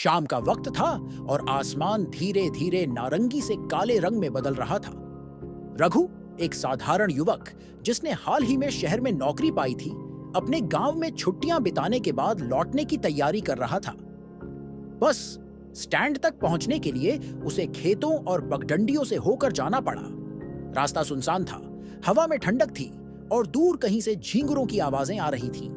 शाम का वक्त था और आसमान धीरे धीरे नारंगी से काले रंग में बदल रहा था। रघु, एक साधारण युवक जिसने हाल ही में शहर में नौकरी पाई थी, अपने गांव में छुट्टियां बिताने के बाद लौटने की तैयारी कर रहा था। बस स्टैंड तक पहुंचने के लिए उसे खेतों और पगडंडियों से होकर जाना पड़ा। रास्ता सुनसान था, हवा में ठंडक थी और दूर कहीं से झींगुरों की आवाजें आ रही थीं।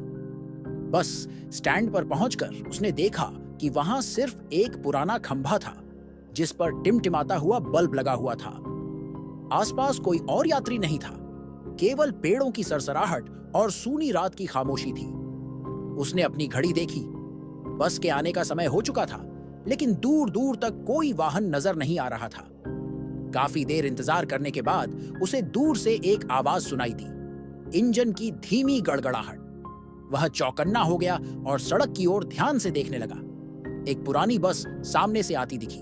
बस स्टैंड पर पहुंचकर उसने देखा कि वहां सिर्फ एक पुराना खंभा था जिस पर टिमटिमाता हुआ बल्ब लगा हुआ था। आसपास कोई और यात्री नहीं था, केवल पेड़ों की सरसराहट और सूनी रात की खामोशी थी। उसने अपनी घड़ी देखी। बस के आने का समय हो चुका था, लेकिन दूर दूर तक कोई वाहन नजर नहीं आ रहा था। काफी देर इंतजार करने के बाद उसे दूर से एक आवाज सुनाई दी, इंजन की धीमी गड़गड़ाहट। वह चौकन्ना हो गया और सड़क की ओर ध्यान से देखने लगा। एक पुरानी बस सामने से आती दिखी।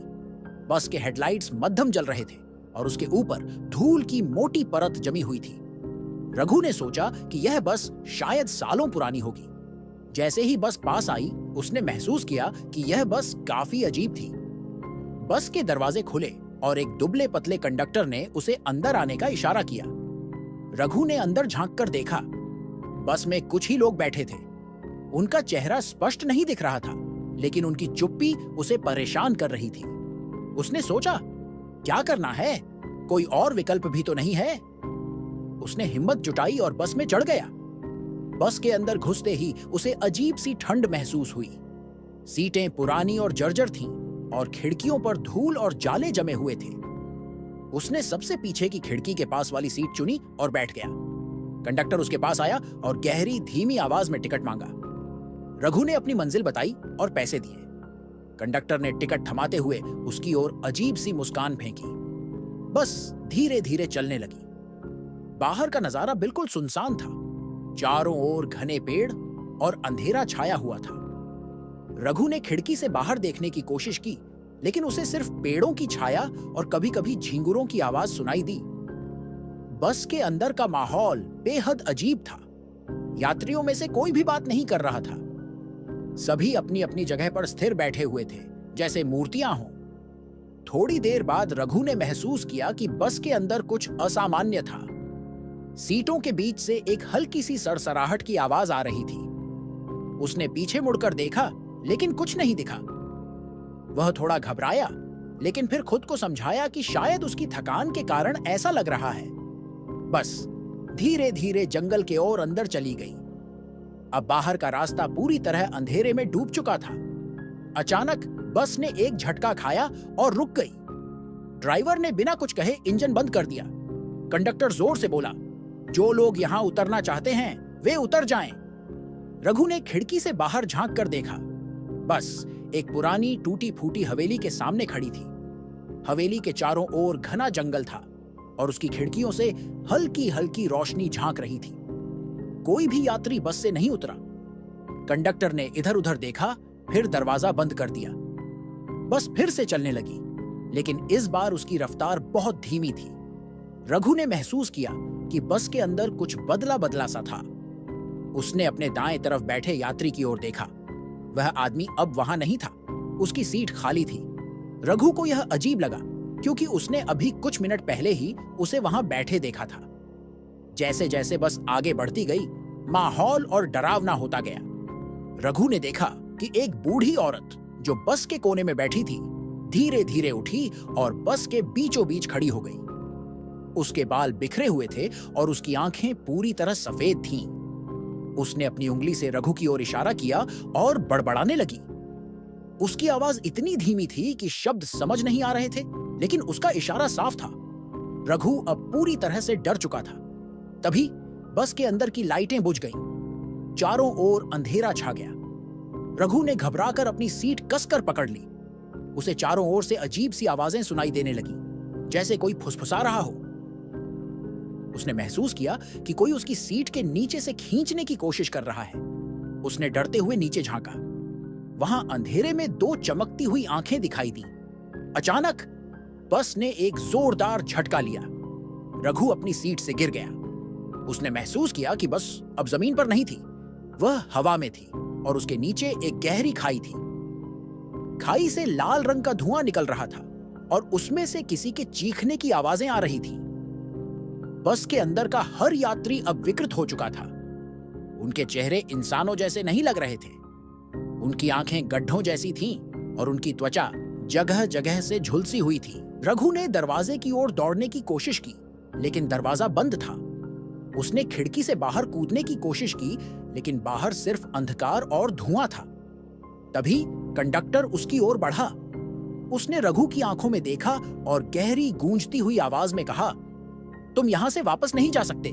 बस के हेडलाइट्स मध्यम जल रहे थे और उसके ऊपर धूल की मोटी परत जमी हुई थी। रघु ने सोचा कि यह बस शायद सालों पुरानी होगी। जैसे ही बस पास आई, उसने महसूस किया कि यह बस काफी अजीब थी। बस के दरवाजे खुले और एक दुबले पतले कंडक्टर ने उसे अंदर आने का इशारा किया। रघु ने अंदर झांककर देखा। बस में कुछ ही लोग बैठे थे। उनका चेहरा स्पष्ट नहीं दिख रहा था, लेकिन उनकी चुप्पी उसे परेशान कर रही थी। उसने सोचा, क्या करना है? कोई और विकल्प भी तो नहीं है। उसने हिम्मत जुटाई और बस में चढ़ गया। बस के अंदर घुसते ही उसे अजीब सी ठंड महसूस हुई। सीटें पुरानी और जर्जर थीं और खिड़कियों पर धूल और जाले जमे हुए थे। उसने सबसे पीछे की खिड़की के पास वाली सीट चुनी और बैठ गया। कंडक्टर उसके पास आया और गहरी धीमी आवाज में टिकट मांगा। रघु ने अपनी मंजिल बताई और पैसे दिए। कंडक्टर ने टिकट थमाते हुए उसकी ओर अजीब सी मुस्कान फेंकी। बस धीरे धीरे चलने लगी। बाहर का नजारा बिल्कुल सुनसान था। चारों ओर घने पेड़ और अंधेरा छाया हुआ था। रघु ने खिड़की से बाहर देखने की कोशिश की, लेकिन उसे सिर्फ पेड़ों की छाया और कभी-कभी झींगुरों की आवाज सुनाई दी। बस के अंदर का माहौल बेहद अजीब था। यात्रियों में से कोई भी बात नहीं कर रहा था। सभी अपनी अपनी जगह पर स्थिर बैठे हुए थे, जैसे मूर्तियां हों। थोड़ी देर बाद रघु ने महसूस किया कि बस के अंदर कुछ असामान्य था। सीटों के बीच से एक हल्की सी सरसराहट की आवाज आ रही थी। उसने पीछे मुड़कर देखा, लेकिन कुछ नहीं दिखा। वह थोड़ा घबराया, लेकिन फिर खुद को समझाया कि शायद उसकी थकान के कारण ऐसा लग रहा है। बस धीरे धीरे जंगल के ओर अंदर चली गई। अब बाहर का रास्ता पूरी तरह अंधेरे में डूब चुका था। अचानक बस ने एक झटका खाया और रुक गई। ड्राइवर ने बिना कुछ कहे इंजन बंद कर दिया। कंडक्टर जोर से बोला, जो लोग यहां उतरना चाहते हैं वे उतर जाएं। रघु ने खिड़की से बाहर झांक कर देखा। बस एक पुरानी टूटी फूटी हवेली के सामने खड़ी थी। हवेली के चारों ओर घना जंगल था और उसकी खिड़कियों से हल्की हल्की रोशनी झांक रही थी। कोई भी यात्री बस से नहीं उतरा। कंडक्टर ने इधर उधर देखा, फिर दरवाजा बंद कर दिया। बस फिर से चलने लगी, लेकिन इस बार उसकी रफ्तार बहुत धीमी थी। रघु ने महसूस किया कि बस के अंदर कुछ बदला बदला सा था। उसने अपने दाएं तरफ बैठे यात्री की ओर देखा। वह आदमी अब वहां नहीं था। उसकी सीट खाली थी। रघु को यह अजीब लगा, क्योंकि उसने अभी कुछ मिनट पहले ही उसे वहां बैठे देखा था। जैसे जैसे बस आगे बढ़ती गई, माहौल और डरावना होता गया। रघु ने देखा कि एक बूढ़ी औरत जो बस के कोने में बैठी थी, धीरे धीरे उठी और बस के बीचों बीच खड़ी हो गई। उसके बाल बिखरे हुए थे और उसकी आंखें पूरी तरह सफेद थीं। उसने अपनी उंगली से रघु की ओर इशारा किया और बड़बड़ाने लगी। उसकी आवाज इतनी धीमी थी कि शब्द समझ नहीं आ रहे थे, लेकिन उसका इशारा साफ था। रघु अब पूरी तरह से डर चुका था। तभी बस के अंदर की लाइटें बुझ गईं। चारों ओर अंधेरा छा गया। रघु ने घबराकर अपनी सीट कसकर पकड़ ली। उसे चारों ओर से अजीब सी आवाजें सुनाई देने लगी, जैसे कोई फुसफुसा रहा हो। उसने महसूस किया कि कोई उसकी सीट के नीचे से खींचने की कोशिश कर रहा है। उसने डरते हुए नीचे झांका। वहां अंधेरे में दो चमकती हुई आंखें दिखाई दी। अचानक बस ने एक जोरदार झटका लिया। रघु अपनी सीट से गिर गया। उसने महसूस किया कि बस अब जमीन पर नहीं थी, वह हवा में थी और उसके नीचे एक गहरी खाई थी। खाई से लाल रंग का धुआं निकल रहा था और उसमें से किसी के चीखने की आवाजें आ रही थी। बस के अंदर का हर यात्री अब विकृत हो चुका था। उनके चेहरे इंसानों जैसे नहीं लग रहे थे। उनकी आंखें गड्ढों जैसी थीं और उनकी त्वचा जगह जगह से झुलसी हुई थी। रघु ने दरवाजे की ओर दौड़ने की कोशिश की, लेकिन दरवाजा बंद था। उसने खिड़की से बाहर कूदने की कोशिश की, लेकिन बाहर सिर्फ अंधकार और धुआं था। तभी कंडक्टर उसकी ओर बढ़ा। उसने रघु की आंखों में देखा और गहरी गूंजती हुई आवाज में कहा, तुम यहां से वापस नहीं जा सकते।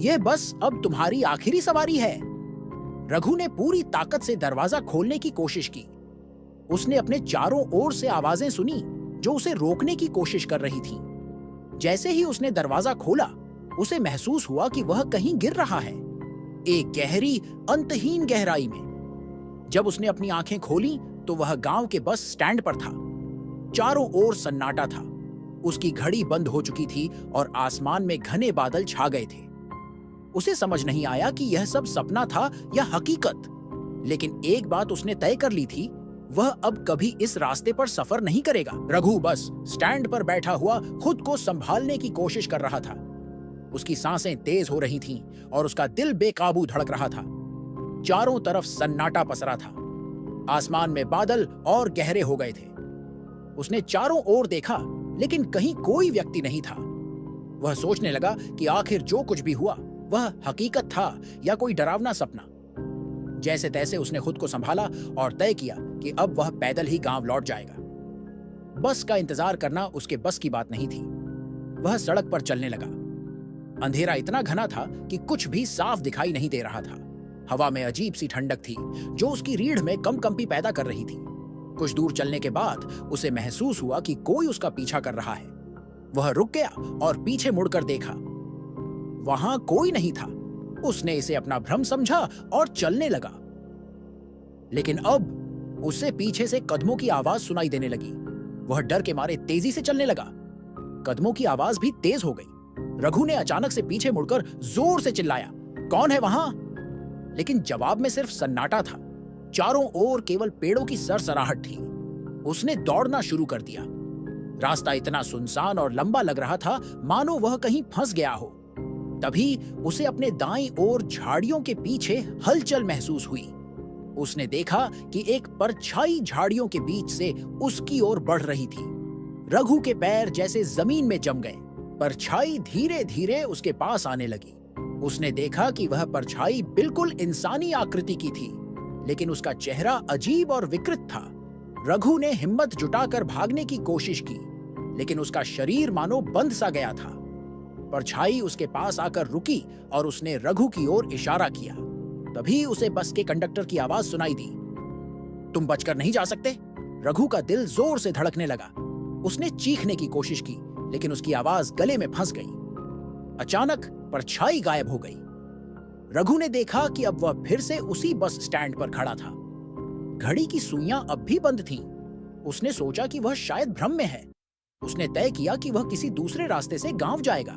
यह बस अब तुम्हारी आखिरी सवारी है। रघु ने पूरी ताकत से दरवाजा खोलने की कोशिश की। उसने अपने चारों ओर से आवाजें सुनी जो उसे रोकने की कोशिश कर रही थीं। जैसे ही उसने दरवाजा खोला, उसे महसूस हुआ कि वह कहीं गिर रहा है, एक गहरी अंतहीन गहराई में। जब उसने अपनी आंखें खोली तो वह गांव के बस स्टैंड पर था। चारों ओर सन्नाटा था। उसकी घड़ी बंद हो चुकी थी और आसमान में घने बादल छा गए थे। उसे समझ नहीं आया कि यह सब सपना था या हकीकत, लेकिन एक बात उसने तय कर ली थी, वह अब कभी इस रास्ते पर सफर नहीं करेगा। रघु बस स्टैंड पर बैठा हुआ खुद को संभालने की कोशिश कर रहा था। उसकी सांसें तेज हो रही थीं और उसका दिल बेकाबू धड़क रहा था। चारों तरफ सन्नाटा पसरा था। आसमान में बादल और गहरे हो गए थे। उसने चारों ओर देखा, लेकिन कहीं कोई व्यक्ति नहीं था। वह सोचने लगा कि आखिर जो कुछ भी हुआ वह हकीकत था या कोई डरावना सपना। जैसे तैसे उसने खुद को संभाला और तय किया कि अब वह पैदल ही गांव लौट जाएगा। बस का इंतजार करना उसके बस की बात नहीं थी। वह सड़क पर चलने लगा। अंधेरा इतना घना था कि कुछ भी साफ दिखाई नहीं दे रहा था। हवा में अजीब सी ठंडक थी जो उसकी रीढ़ में कंपी पैदा कर रही थी। कुछ दूर चलने के बाद उसे महसूस हुआ कि कोई उसका पीछा कर रहा है। वह रुक गया और पीछे मुड़कर देखा। वहां कोई नहीं था। उसने इसे अपना भ्रम समझा और चलने लगा। लेकिन अब उसे पीछे से कदमों की आवाज सुनाई देने लगी। वह डर के मारे तेजी से चलने लगा। कदमों की आवाज भी तेज हो गई। रघु ने अचानक से पीछे मुड़कर जोर से चिल्लाया, कौन है वहां? लेकिन जवाब में सिर्फ सन्नाटा था। चारों ओर केवल पेड़ों की सरसराहट थी। उसने दौड़ना शुरू कर दिया। रास्ता इतना सुनसान और लंबा लग रहा था मानो वह कहीं फंस गया हो। तभी उसे अपने दाईं ओर झाड़ियों के पीछे हलचल महसूस हुई। उसने देखा कि एक परछाई झाड़ियों के बीच से उसकी ओर बढ़ रही थी। रघु के पैर जैसे जमीन में जम गए। परछाई धीरे धीरे उसके पास आने लगी। उसने देखा कि वह परछाई बिल्कुल इंसानी आकृति की थी, लेकिन उसका चेहरा अजीब और विकृत था। रघु ने हिम्मत जुटाकर भागने की कोशिश की, लेकिन उसका शरीर मानो बंध सा गया था। परछाई उसके पास आकर रुकी और उसने रघु की ओर इशारा किया। तभी उसे बस के कंडक्टर की आवाज सुनाई दी, तुम बचकर नहीं जा सकते। रघु का दिल जोर से धड़कने लगा। उसने चीखने की कोशिश की, लेकिन उसकी आवाज गले में फंस गई। अचानक परछाई गायब हो गई। रघु ने देखा कि अब वह फिर से उसी बस स्टैंड पर खड़ा था। घड़ी की सुइयां अब भी बंद थीं। उसने सोचा कि वह शायद भ्रम में है। उसने तय किया कि वह किसी दूसरे रास्ते से गांव जाएगा।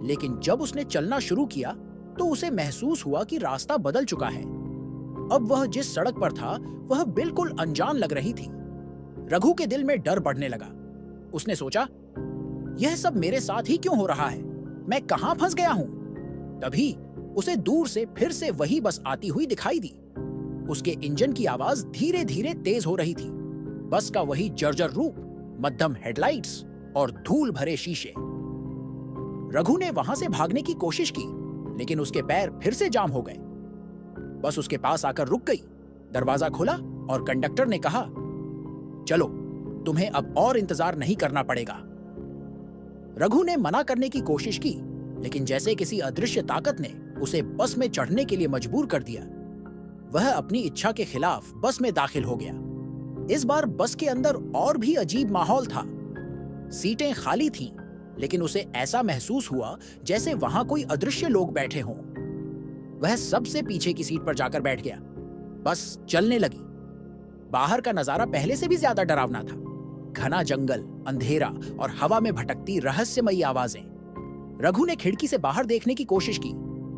लेकिन जब उसने चलना शुरू किया तो उसे महसूस हुआ कि रास्ता बदल चुका है। अब वह जिस सड़क पर था वह बिल्कुल अनजान लग रही थी। रघु के दिल में डर बढ़ने लगा। उसने सोचा, यह सब मेरे साथ ही क्यों हो रहा है? मैं कहां फंस गया हूं? तभी उसे दूर से फिर से वही बस आती हुई दिखाई दी। उसके इंजन की आवाज धीरे धीरे तेज हो रही थी। बस का वही जर्जर रूप, मध्यम हेडलाइट्स और धूल भरे शीशे। रघु ने वहां से भागने की कोशिश की, लेकिन उसके पैर फिर से जाम हो गए। बस उसके पास आकर रुक गई। दरवाजा खुला और कंडक्टर ने कहा, चलो, तुम्हें अब और इंतजार नहीं करना पड़ेगा। रघु ने मना करने की कोशिश की, लेकिन जैसे किसी अदृश्य ताकत ने उसे बस में चढ़ने के लिए मजबूर कर दिया। वह अपनी इच्छा के खिलाफ बस में दाखिल हो गया। इस बार बस के अंदर और भी अजीब माहौल था। सीटें खाली थीं, लेकिन उसे ऐसा महसूस हुआ जैसे वहां कोई अदृश्य लोग बैठे हों। वह सबसे पीछे की सीट पर जाकर बैठ गया। बस चलने लगी। बाहर का नजारा पहले से भी ज्यादा डरावना था। घना जंगल, अंधेरा और हवा में भटकती रहस्यमयी आवाजें। रघु ने खिड़की से बाहर देखने की कोशिश की,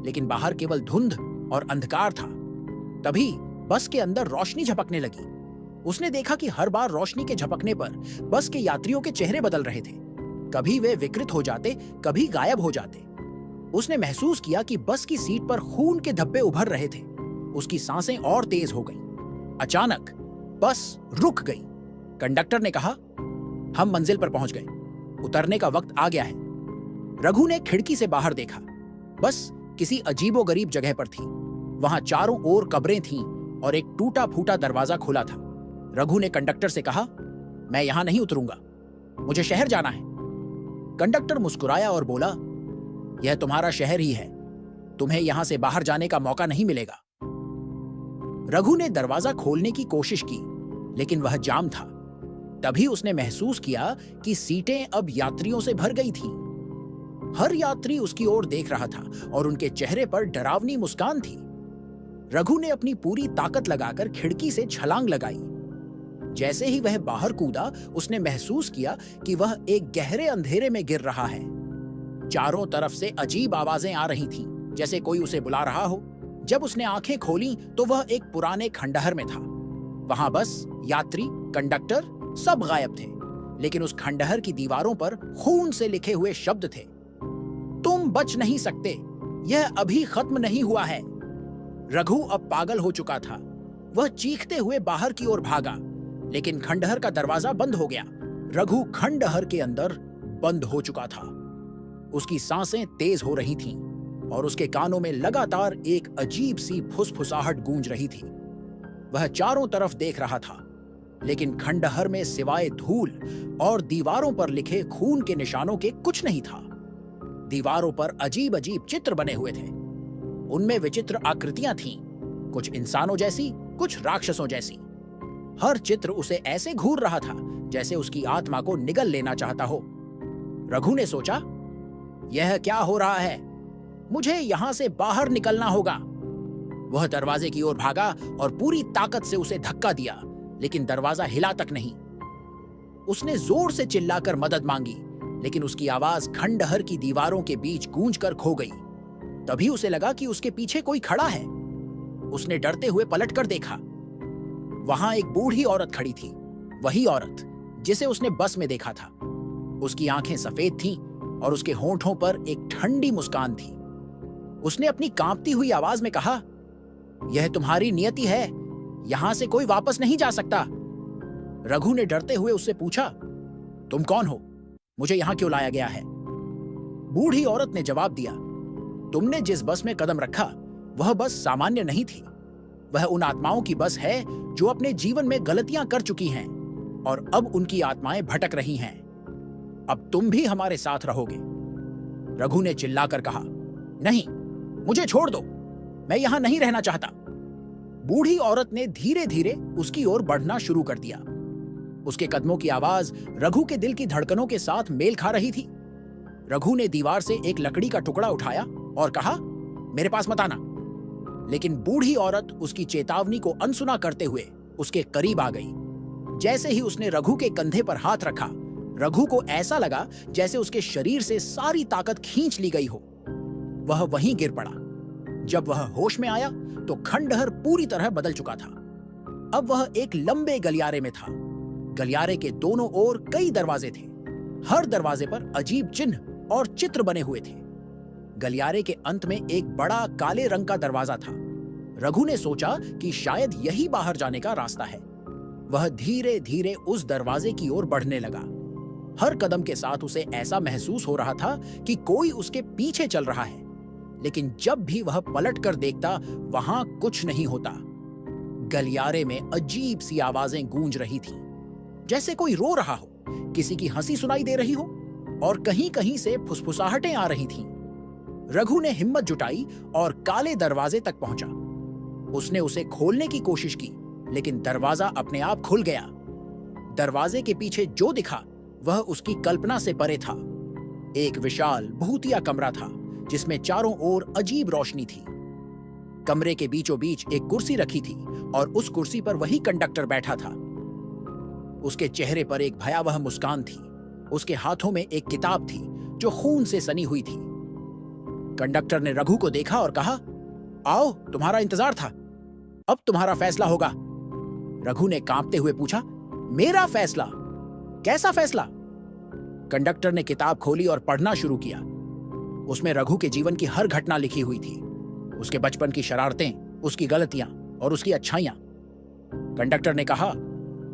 लेकिन बाहर केवल धुंध और अंधकार था। तभी बस के अंदर रोशनी झपकने लगी। उसने देखा कि हर बार रोशनी के झपकने पर बस के यात्रियों के चेहरे बदल रहे थे। कभी वे विकृत हो जाते, कभी गायब हो जाते। उसने महसूस किया कि बस की सीट पर खून के धब्बे उभर रहे थे। उसकी सांसें और तेज हो गईं। अचानक बस रुक गई। कंडक्टर ने कहा, हम मंजिल पर पहुंच गए, उतरने का वक्त आ गया है। रघु ने खिड़की से बाहर देखा। बस किसी अजीबोगरीब जगह पर थी। वहां चारों ओर कब्रें थीं और एक टूटा फूटा दरवाजा खुला था। रघु ने कंडक्टर से कहा, मैं यहां नहीं उतरूंगा, मुझे शहर जाना है। कंडक्टर मुस्कुराया और बोला, यह तुम्हारा शहर ही है, तुम्हें यहां से बाहर जाने का मौका नहीं मिलेगा। रघु ने दरवाजा खोलने की कोशिश की, लेकिन वह जाम था। तभी उसने महसूस किया कि सीटें अब यात्रियों से भर गई थीं। हर यात्री उसकी ओर देख रहा था और उनके चेहरे पर डरावनी मुस्कान थी। रघु ने अपनी पूरी ताकत लगाकर खिड़की से छलांग लगाई। जैसे ही वह बाहर कूदा, उसने महसूस किया कि वह एक गहरे अंधेरे में गिर रहा है। चारों तरफ से अजीब आवाजें आ रही थीं, जैसे कोई उसे बुला रहा हो। जब उसने आंखें खोलीं, तो वह एक पुराने खंडहर में था। वहां बस, यात्री, कंडक्टर सब गायब थे, लेकिन उस खंडहर की दीवारों पर खून से लिखे हुए शब्द थे, तुम बच नहीं सकते, यह अभी खत्म नहीं हुआ है। रघु अब पागल हो चुका था। वह चीखते हुए बाहर की ओर भागा, लेकिन खंडहर का दरवाजा बंद हो गया। रघु खंडहर के अंदर बंद हो चुका था। उसकी सांसें तेज हो रही थीं और उसके कानों में लगातार एक अजीब सी फुसफुसाहट गूंज रही थी। वह चारों तरफ देख रहा था, लेकिन खंडहर में सिवाय धूल और दीवारों पर लिखे खून के निशानों के कुछ नहीं था। दीवारों पर अजीब अजीब चित्र बने हुए थे। उनमें विचित्र आकृतियां थीं, कुछ इंसानों जैसी, कुछ राक्षसों जैसी। हर चित्र उसे ऐसे घूर रहा था जैसे उसकी आत्मा को निगल लेना चाहता हो। रघु ने सोचा, यह क्या हो रहा है? मुझे यहां से बाहर निकलना होगा। वह दरवाजे की ओर भागा और पूरी ताकत से उसे धक्का दिया, लेकिन दरवाजा हिला तक नहीं। उसने जोर से चिल्लाकर मदद मांगी, लेकिन उसकी आवाज खंडहर की दीवारों के बीच गूंजकर खो गई। तभी उसे लगा कि उसके पीछे कोई खड़ा है। उसने डरते हुए पलटकर देखा। वहां एक बूढ़ी औरत खड़ी थी, वही औरत जिसे उसने बस में देखा था। उसकी आंखें सफेद थीं और उसके होंठों पर एक ठंडी मुस्कान थी। उसने अपनी कांपती हुई आवाज में कहा, यह तुम्हारी नियति है, यहां से कोई वापस नहीं जा सकता। रघु ने डरते हुए उससे पूछा, तुम कौन हो? मुझे यहां क्यों लाया गया है? बूढ़ी औरत ने जवाब दिया, तुमने जिस बस में कदम रखा वह बस सामान्य नहीं थी। वह उन आत्माओं की बस है जो अपने जीवन में गलतियां कर चुकी हैं और अब उनकी आत्माएं भटक रही हैं। अब तुम भी हमारे साथ रहोगे। रघु ने चिल्लाकर कहा, नहीं, मुझे छोड़ दो, मैं यहां नहीं रहना चाहता। बूढ़ी औरत ने धीरे धीरे उसकी ओर बढ़ना शुरू कर दिया। उसके कदमों की आवाज रघु के दिल की धड़कनों के साथ मेल खा रही थी। रघु ने दीवार से एक लकड़ी का टुकड़ा उठाया और कहा, मेरे पास मत आना। लेकिन बूढ़ी औरत उसकी चेतावनी को अनसुना करते हुए उसके करीब आ गई। जैसे ही उसने रघु के कंधे पर हाथ रखा, रघु को ऐसा लगा जैसे उसके शरीर से सारी ताकत खींच ली गई हो। वह वहीं गिर पड़ा। जब वह होश में आया तो खंडहर पूरी तरह बदल चुका था। अब वह एक लंबे गलियारे में था। गलियारे के दोनों ओर कई दरवाजे थे। हर दरवाजे पर अजीब चिन्ह और चित्र बने हुए थे। गलियारे के अंत में एक बड़ा काले रंग का दरवाजा था। रघु ने सोचा कि शायद यही बाहर जाने का रास्ता है। वह धीरे धीरे उस दरवाजे की ओर बढ़ने लगा। हर कदम के साथ उसे ऐसा महसूस हो रहा था कि कोई उसके पीछे चल रहा है, लेकिन जब भी वह पलट कर देखता, वहां कुछ नहीं होता। गलियारे में अजीब सी आवाजें गूंज रही थीं, जैसे कोई रो रहा हो, किसी की हंसी सुनाई दे रही हो और कहीं कहीं से फुसफुसाहटें आ रही थीं। रघु ने हिम्मत जुटाई और काले दरवाजे तक पहुंचा। उसने उसे खोलने की कोशिश की, लेकिन दरवाजा अपने आप खुल गया। दरवाजे के पीछे जो दिखा वह उसकी कल्पना से परे था। एक विशाल भूतिया कमरा था जिसमें चारों ओर अजीब रोशनी थी। कमरे के बीचों बीच एक कुर्सी रखी थी और उस कुर्सी पर वही कंडक्टर बैठा था। उसके चेहरे पर एक भयावह मुस्कान थी। उसके हाथों में एक किताब थी जो खून से सनी हुई थी। कंडक्टर ने रघु को देखा और कहा, आओ, तुम्हारा इंतजार था, अब तुम्हारा फैसला होगा। रघु ने कांपते हुए पूछा, मेरा फैसला? कैसा फैसला? कंडक्टर ने किताब खोली और पढ़ना शुरू किया। उसमें रघु के जीवन की हर घटना लिखी हुई थी, उसके बचपन की शरारतें, उसकी गलतियां और उसकी अच्छाइयां। कंडक्टर ने कहा,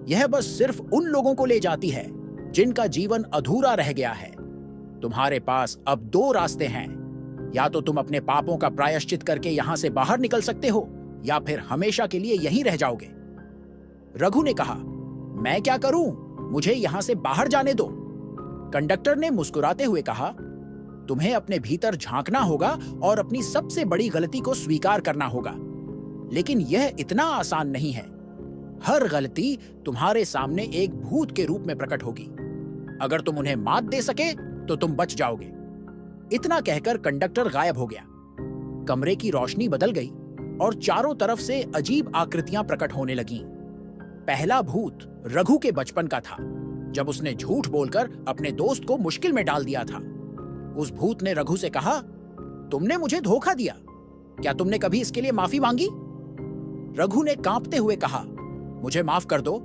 यह बस सिर्फ उन लोगों को ले जाती है जिनका जीवन अधूरा रह गया है। तुम्हारे पास अब दो रास्ते हैं, या तो तुम अपने पापों का प्रायश्चित करके यहां से बाहर निकल सकते हो, या फिर हमेशा के लिए यहीं रह जाओगे। रघु ने कहा, मैं क्या करूं? मुझे यहां से बाहर जाने दो। कंडक्टर ने मुस्कुराते हुए कहा, तुम्हें अपने भीतर झांकना होगा और अपनी सबसे बड़ी गलती को स्वीकार करना होगा। लेकिन यह इतना आसान नहीं है। हर गलती तुम्हारे सामने एक भूत के रूप में प्रकट होगी। अगर तुम उन्हें मात दे सके तो तुम बच जाओगे। इतना कहकर कंडक्टर गायब हो गया। कमरे की रोशनी बदल गई और चारों तरफ से अजीब आकृतियां प्रकट होने लगीं। पहला भूत रघु के बचपन का था, जब उसने झूठ बोलकर अपने दोस्त को मुश्किल में डाल दिया था। उस भूत ने रघु से कहा, तुमने मुझे धोखा दिया, क्या तुमने कभी इसके लिए माफी मांगी? रघु ने कांपते हुए कहा, मुझे माफ कर दो,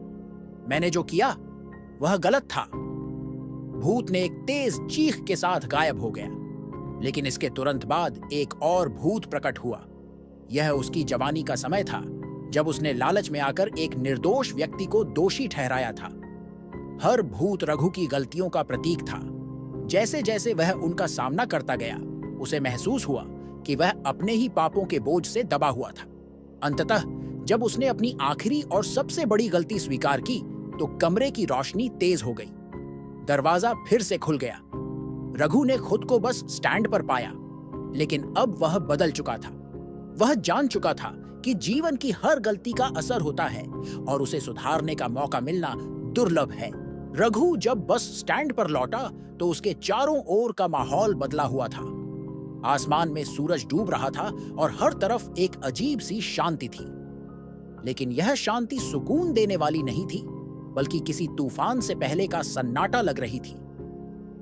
मैंने जो किया वह गलत था। भूत ने एक तेज चीख के साथ गायब हो गया। लेकिन इसके तुरंत बाद एक और भूत प्रकट हुआ। यह उसकी जवानी का समय था, जब उसने लालच में आकर एक निर्दोष व्यक्ति को दोषी ठहराया था। हर भूत रघु की गलतियों का प्रतीक था। जैसे जैसे वह उनका सामना करता गया, उसे महसूस हुआ कि वह अपने ही पापों के बोझ से दबा हुआ था। अंततः जब उसने अपनी आखिरी और सबसे बड़ी गलती स्वीकार की, तो कमरे की रोशनी तेज हो गई। दरवाजा फिर से खुल गया। रघु ने खुद को बस स्टैंड पर पाया, लेकिन अब वह बदल चुका था। वह जान चुका था कि जीवन की हर गलती का असर होता है और उसे सुधारने का मौका मिलना दुर्लभ है। रघु जब बस स्टैंड पर लौटा तो उसके चारों ओर का माहौल बदला हुआ था। आसमान में सूरज डूब रहा था और हर तरफ एक अजीब सी शांति थी। लेकिन यह शांति सुकून देने वाली नहीं थी, बल्कि किसी तूफान से पहले का सन्नाटा लग रही थी।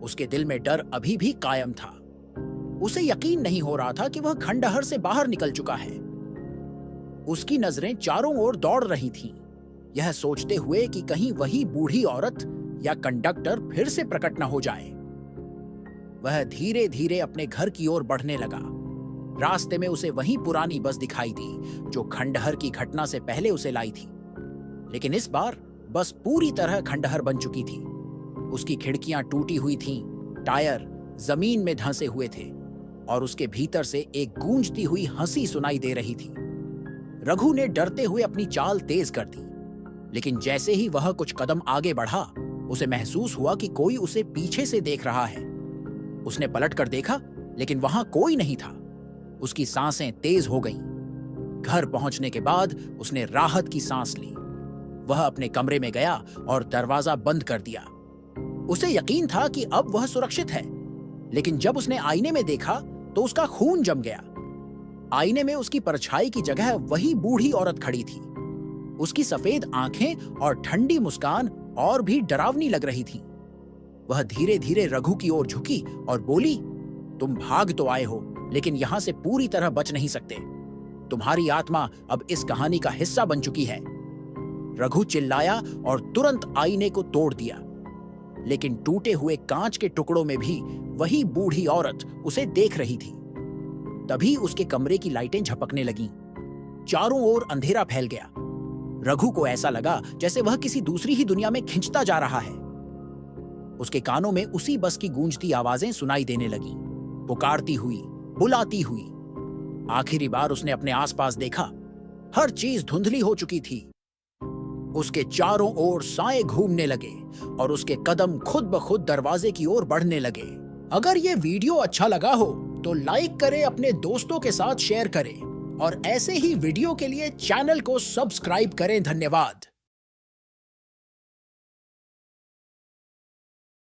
उसके दिल में डर अभी भी कायम था। उसे यकीन नहीं हो रहा था कि वह खंडहर से बाहर निकल चुका है। उसकी नजरें चारों ओर दौड़ रही थीं, यह सोचते हुए कि कहीं वही बूढ़ी औरत या कंडक्टर फिर से प्रकट न हो जाए। वह धीरे धीरे अपने घर की ओर बढ़ने लगा। रास्ते में उसे वही पुरानी बस दिखाई दी जो खंडहर की घटना से पहले उसे लाई थी। लेकिन इस बार बस पूरी तरह खंडहर बन चुकी थी। उसकी खिड़कियां टूटी हुई थीं, टायर जमीन में धंसे हुए थे और उसके भीतर से एक गूंजती हुई हंसी सुनाई दे रही थी। रघु ने डरते हुए अपनी चाल तेज कर दी, लेकिन जैसे ही वह कुछ कदम आगे बढ़ा, उसे महसूस हुआ कि कोई उसे पीछे से देख रहा है। उसने पलटकर देखा, लेकिन वहां कोई नहीं था। उसकी सांसें तेज हो गईं। घर पहुंचने के बाद उसने राहत की सांस ली। वह अपने कमरे में गया और दरवाजा बंद कर दिया। उसे यकीन था कि अब वह सुरक्षित है, लेकिन जब उसने आईने में देखा तो उसका खून जम गया। आईने में उसकी परछाई की जगह वही बूढ़ी औरत खड़ी थी। उसकी सफेद आंखें और ठंडी मुस्कान और भी डरावनी लग रही थी। वह धीरे धीरे रघु की ओर झुकी और बोली, तुम भाग तो आए हो, लेकिन यहां से पूरी तरह बच नहीं सकते। तुम्हारी आत्मा अब इस कहानी का हिस्सा बन चुकी है। रघु चिल्लाया और तुरंत आईने को तोड़ दिया, लेकिन टूटे हुए कांच के टुकड़ों में भी वही बूढ़ी औरत उसे देख रही थी। तभी उसके कमरे की लाइटें झपकने लगीं। चारों ओर अंधेरा फैल गया। रघु को ऐसा लगा जैसे वह किसी दूसरी ही दुनिया में खिंचता जा रहा है। उसके कानों में उसी बस की गूंजती आवाजें सुनाई देने लगीं, पुकारती हुई, बुलाती हुई। आखिरी बार उसने अपने आसपास देखा, हर चीज धुंधली हो चुकी थी। उसके चारों ओर साए घूमने लगे और उसके कदम खुद ब खुद दरवाजे की ओर बढ़ने लगे। अगर ये वीडियो अच्छा लगा हो तो लाइक करें, अपने दोस्तों के साथ शेयर करें और ऐसे ही वीडियो के लिए चैनल को सब्सक्राइब करें। धन्यवाद।